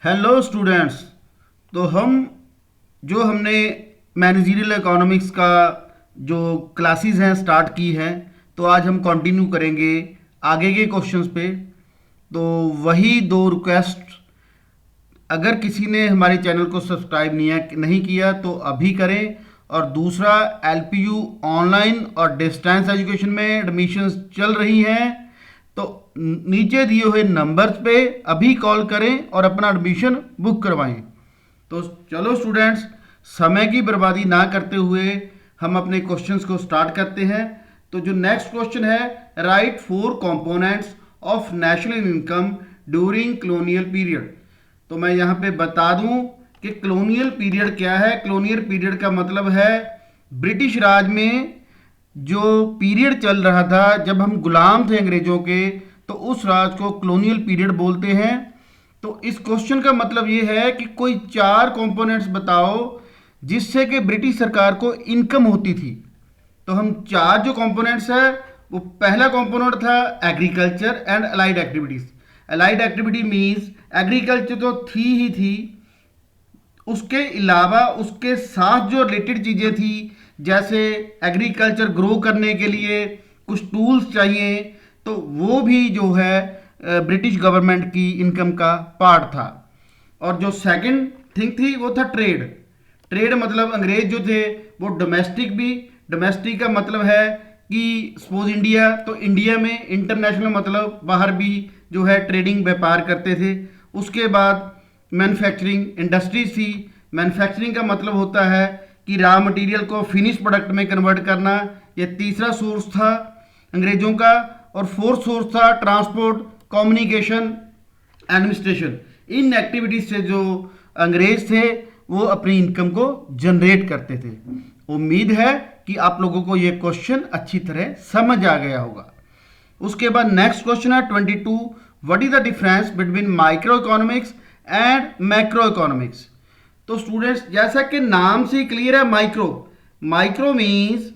Hello students. तो हमने managerial economics का जो क्लासेस हैं स्टार्ट की हैं, तो आज हम कंटिन्यू करेंगे आगे के क्वेश्चंस पे। तो वही दो रिक्वेस्ट, अगर किसी ने हमारे चैनल को सब्सक्राइब नहीं किया तो अभी करें। और दूसरा, एलपीयू ऑनलाइन और डिस्टेंस एजुकेशन में एडमिशन्स चल रही हैं, तो नीचे दिए हुए नंबर्स पे अभी कॉल करें और अपना एडमिशन बुक करवाएं। तो चलो स्टूडेंट्स, समय की बर्बादी ना करते हुए हम अपने क्वेश्चंस को स्टार्ट करते हैं। तो जो नेक्स्ट क्वेश्चन है, right 4 components of national income during colonial period. तो मैं यहाँ पे बता दूं कि कॉलोनियल पीरियड क्या है। कॉलोनियल पीरियड का मतलब है ब्रिटिश राज में जो पीरियड चल रहा था, जब हम गुलाम थे अंग्रेजों के, तो उस राज को कॉलोनियल पीरियड बोलते हैं। तो इस क्वेश्चन का मतलब ये है कि कोई 4 कंपोनेंट्स बताओ जिससे कि ब्रिटिश सरकार को इनकम होती थी। तो हम 4 जो कंपोनेंट्स है, वो पहला कंपोनेंट था agriculture and allied activities. Allied activity means agriculture तो थी ही थी, उसके अलावा उसके साथ जो रिलेटेड चीज़ें थी, जैसे एग्रीकल्चर ग्रो करने के लिए कुछ टूल्स चाहिए, तो वो भी जो है ब्रिटिश गवर्नमेंट की इनकम का पार्ट था। और जो सेकंड थिंग थी वो था ट्रेड। ट्रेड मतलब अंग्रेज जो थे वो डोमेस्टिक भी, डोमेस्टिक का मतलब है कि सपोज इंडिया, तो इंडिया में इंटरनेशनल मतलब बाहर भी जो है ट्रेडिंग व्यापार करते थे। उसके बाद मैन्युफैक्चरिंग इंडस्ट्रीज थी। मैन्युफैक्चरिंग का मतलब होता है कि रॉ मटेरियल को फिनिश प्रोडक्ट में कन्वर्ट करना। ये तीसरा सोर्स था अंग्रेजों का। और फोर्थ सोर्स था ट्रांसपोर्ट, कम्युनिकेशन, एडमिनिस्ट्रेशन। इन एक्टिविटीज से जो अंग्रेज थे वो अपनी इनकम को जनरेट करते थे। उम्मीद है कि आप लोगों को ये क्वेश्चन अच्छी तरह समझ आ गया होगा। उसके बाद नेक्स्ट क्वेश्चन है 22, what is the difference between micro economics and macro economics. तो स्टूडेंट्स, जैसा कि नाम से क्लियर है, माइक्रो माइक्रो मीन्स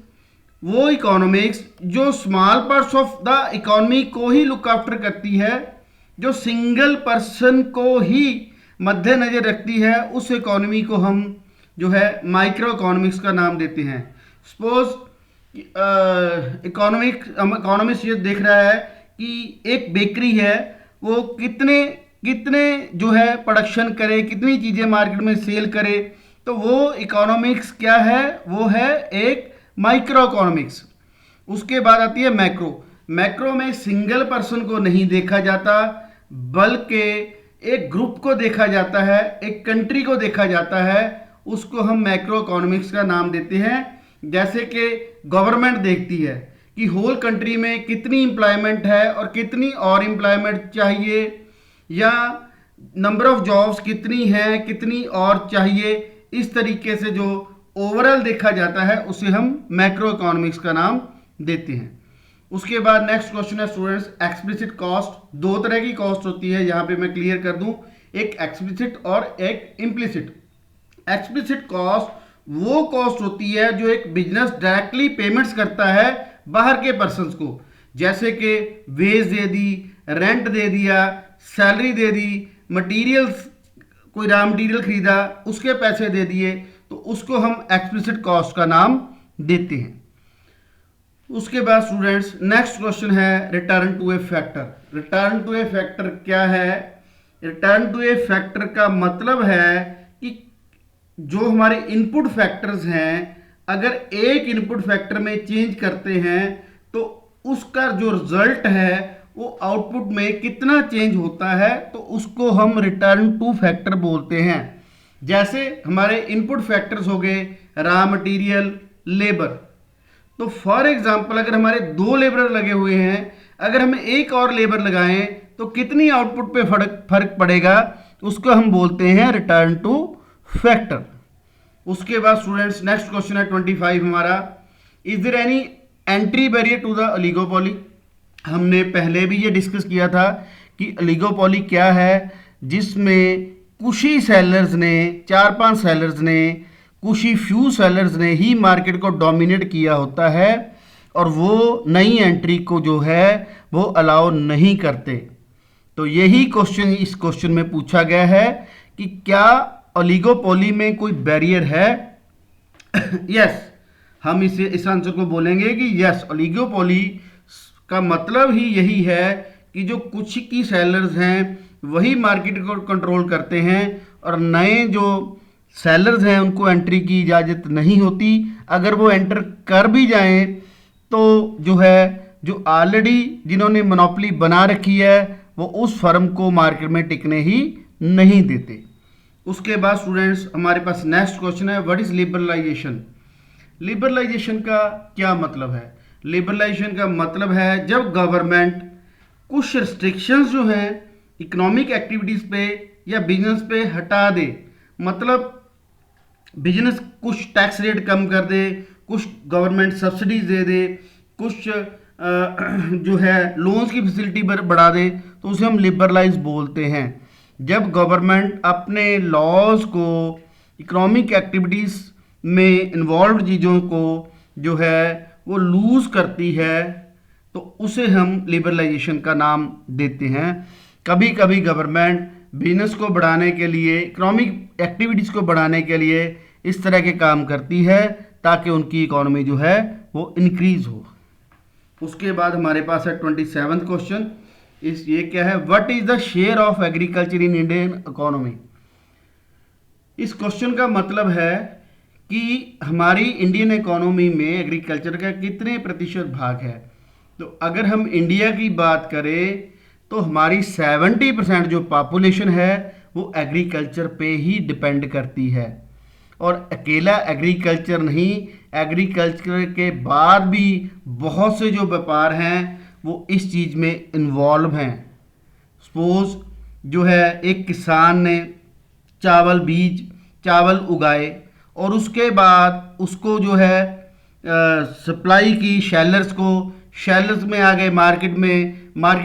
वो इकोनॉमिक्स जो small parts of the economy को ही लुक आफ्टर करती है, जो सिंगल पर्सन को ही मद्देनजर रखती है, उस इकोनॉमी को हम जो है माइक्रो इकोनॉमिक्स का नाम देते हैं। सपोज इकोनॉमिक्स ये देख रहा है कि एक बेकरी है, वो कितने कितने जो है प्रोडक्शन करे, कितनी चीज़ें मार्केट में सेल करे, तो वो इकोनॉमिक्स क्या है, वो है एक माइक्रो इकोनॉमिक्स। उसके बाद आती है मैक्रो। मैक्रो में सिंगल पर्सन को नहीं देखा जाता, बल्कि एक ग्रुप को देखा जाता है, एक कंट्री को देखा जाता है, उसको हम मैक्रो इकोनॉमिक्स का नाम देते हैं। जैसे कि गवर्नमेंट देखती है कि होल कंट्री में कितनी एम्प्लॉयमेंट है और कितनी और एम्प्लॉयमेंट चाहिए, या नंबर ऑफ जॉब्स कितनी है, कितनी और चाहिए। इस तरीके से जो ओवरऑल देखा जाता है उसे हम मैक्रो इकोनॉमिक्स का नाम देते हैं। उसके बाद नेक्स्ट क्वेश्चन है स्टूडेंट्स, एक्सप्लिसिट कॉस्ट। 2 तरह की कॉस्ट होती है, यहां पे मैं क्लियर कर दूं, एक एक्सप्लिसिट और एक इम्प्लिसिट। एक्सप्लिसिट कॉस्ट वो कॉस्ट होती है जो एक बिजनेस डायरेक्टली पेमेंट्स करता है बाहर के पर्सन्स को, जैसे कि वेज दे दी, रेंट दे दिया, सैलरी दे दी, मटेरियल्स, कोई रॉ मटेरियल खरीदा उसके पैसे दे दिए, तो उसको हम एक्सप्लिसिट कॉस्ट का नाम देते हैं। उसके बाद स्टूडेंट्स नेक्स्ट क्वेश्चन है return to a factor. Return to a factor क्या है? रिटर्न टू ए फैक्टर का मतलब है कि जो हमारे इनपुट फैक्टर्स हैं, अगर एक इनपुट फैक्टर में चेंज करते हैं तो उसका जो रिजल्ट है वो आउटपुट में कितना चेंज होता है, तो उसको हम रिटर्न टू फैक्टर बोलते हैं। जैसे हमारे इनपुट फैक्टर्स हो गए रॉ मटेरियल, लेबर। तो फॉर एग्जांपल अगर हमारे 2 लेबर लगे हुए हैं, अगर हम एक और लेबर लगाएं तो कितनी आउटपुट पे फर्क पड़ेगा, तो उसको हम बोलते हैं रिटर्न टू फैक्टर। उसके बाद स्टूडेंट्स नेक्स्ट क्वेश्चन है 25 हमारा, is there any entry barrier to the oligopoly. हमने पहले भी ये डिस्कस किया था कि ओलिगोपोली क्या है, जिसमें कुछ ही सेलर्स ने, 4-5 सेलर्स ने, कुछ ही फ्यू सेलर्स ने ही मार्केट को डोमिनेट किया होता है, और वो नई एंट्री को जो है वो अलाउ नहीं करते। तो यही क्वेश्चन इस क्वेश्चन में पूछा गया है कि क्या ओलिगोपोली में कोई बैरियर है। यस, हम इस आंसर को बोलेंगे कि यस, ओलिगोपोली का मतलब ही यही है कि जो कुछ की सेलर्स हैं वही मार्केट को कंट्रोल करते हैं और नए जो सेलर्स हैं उनको एंट्री की इजाज़त नहीं होती। अगर वो एंटर कर भी जाएं तो जो ऑलरेडी जिन्होंने मोनोपोली बना रखी है वो उस फर्म को मार्केट में टिकने ही नहीं देते। उसके बाद स्टूडेंट्स हमारे पास नेक्स्ट क्वेश्चन है, व्हाट इज लिबरलाइजेशन। लिबरलाइजेशन का क्या मतलब है? लिबरलाइजेशन का मतलब है जब गवर्नमेंट कुछ रिस्ट्रिक्शंस जो हैं इकोनॉमिक एक्टिविटीज़ पे या बिजनेस पे हटा दे, मतलब बिजनेस कुछ टैक्स रेट कम कर दे, कुछ गवर्नमेंट सब्सिडीज दे दे, कुछ जो है लोन्स की फैसिलिटी बढ़ा दे, तो उसे हम लिबरलाइज बोलते हैं। जब गवर्नमेंट अपने लॉज को इकोनॉमिक एक्टिविटीज़ में इन्वॉल्व चीज़ों को जो है वो लूज़ करती है तो उसे हम लिबरलाइजेशन का नाम देते हैं। कभी कभी गवर्नमेंट बिजनेस को बढ़ाने के लिए, इकोनॉमिक एक्टिविटीज़ को बढ़ाने के लिए इस तरह के काम करती है ताकि उनकी इकोनॉमी जो है वो इंक्रीज हो। उसके बाद हमारे पास है 27th क्वेश्चन, ये क्या है, what is the share of agriculture in Indian economy. इस क्वेश्चन का मतलब है कि हमारी इंडियन इकोनॉमी में एग्रीकल्चर का कितने प्रतिशत भाग है। तो अगर हम इंडिया की बात करें तो हमारी 70% जो पॉपुलेशन है वो एग्रीकल्चर पे ही डिपेंड करती है। और अकेला एग्रीकल्चर नहीं, एग्रीकल्चर के बाद भी बहुत से जो व्यापार हैं वो इस चीज़ में इन्वॉल्व हैं। सपोज जो है एक किसान ने चावल उगाए और उसके बाद उसको जो है सप्लाई की शेलर्स को, शेलर्स में आ गए मार्केट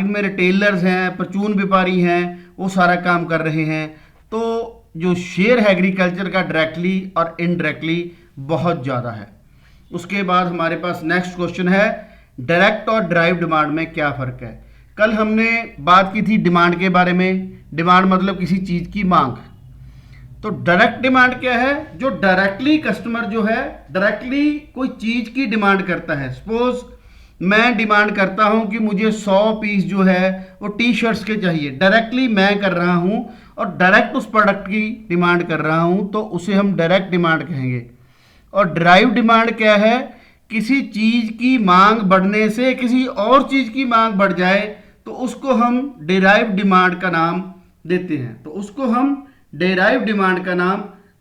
में रिटेलर्स हैं, परचून व्यापारी हैं, वो सारा काम कर रहे हैं। तो जो शेयर है एग्रीकल्चर का डायरेक्टली और इनडायरेक्टली बहुत ज़्यादा है। उसके बाद हमारे पास नेक्स्ट क्वेश्चन है, डायरेक्ट और ड्राइव डिमांड में क्या फ़र्क है। कल हमने बात की थी डिमांड के बारे में। डिमांड मतलब किसी चीज़ की मांग। तो डायरेक्ट डिमांड क्या है? जो डायरेक्टली कस्टमर जो है डायरेक्टली कोई चीज़ की डिमांड करता है। सपोज मैं डिमांड करता हूं कि मुझे 100 पीस जो है वो टी शर्ट्स के चाहिए, डायरेक्टली मैं कर रहा हूं और डायरेक्ट उस प्रोडक्ट की डिमांड कर रहा हूं, तो उसे हम डायरेक्ट डिमांड कहेंगे। और ड्राइव डिमांड क्या है? किसी चीज़ की मांग बढ़ने से किसी और चीज़ की मांग बढ़ जाए तो उसको हम डेराइव डिमांड का नाम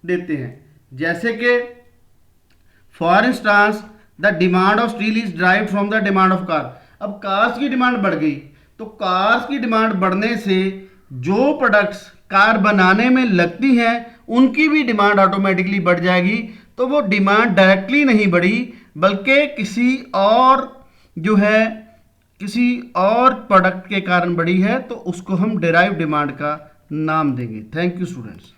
देते हैं। जैसे कि for instance the demand of steel is drive from the demand of car. अब कार्स की डिमांड बढ़ गई तो कार्स की डिमांड बढ़ने से जो प्रोडक्ट्स कार बनाने में लगती हैं उनकी भी डिमांड ऑटोमेटिकली बढ़ जाएगी। तो वो डिमांड डायरेक्टली नहीं बढ़ी बल्कि किसी और प्रोडक्ट के कारण बढ़ी है, तो उसको हम डेराइव डिमांड का नाम देंगे। Thank you students.